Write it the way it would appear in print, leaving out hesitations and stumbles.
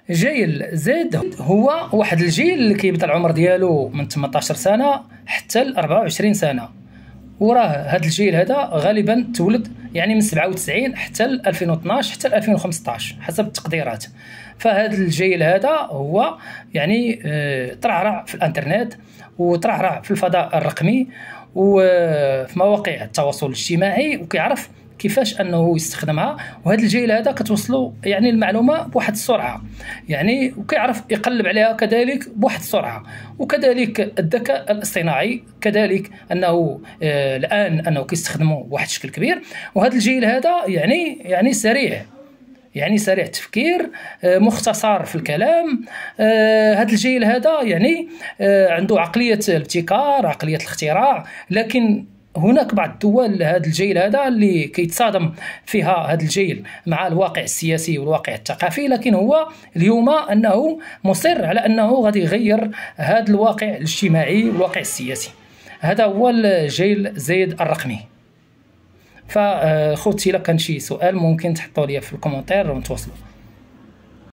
جيل زد هو واحد الجيل اللي كيبدا العمر ديالو من 18 سنه حتى ل 24 سنه. وراه هذا الجيل هذا غالبا تولد يعني من 97 حتى ل 2012 حتى ل 2015 حسب التقديرات. فهذا الجيل هذا هو يعني ترعرع في الانترنت وترعرع في الفضاء الرقمي وفي مواقع التواصل الاجتماعي، وكيعرف كيفاش انه يستخدمها. وهذا الجيل هذا كتوصلوا يعني المعلومه بواحد السرعه، يعني وكيعرف يقلب عليها كذلك بواحد السرعه. وكذلك الذكاء الاصطناعي كذلك انه الان انه كيستخدموا بواحد الشكل كبير. وهذا الجيل هذا يعني سريع، يعني سريع التفكير، مختصر في الكلام. هذا الجيل هذا يعني عنده عقليه الابتكار، عقليه الاختراع. لكن هناك بعض الدول هذا الجيل هذا اللي كيتصادم فيها هذا الجيل مع الواقع السياسي والواقع الثقافي، لكن هو اليوم انه مصر على انه غادي يغير هذا الواقع الاجتماعي والواقع السياسي. هذا هو الجيل زد الرقمي. فخوتي الا كان شي سؤال ممكن تحطوا لي في الكومنتير ونتواصلوا.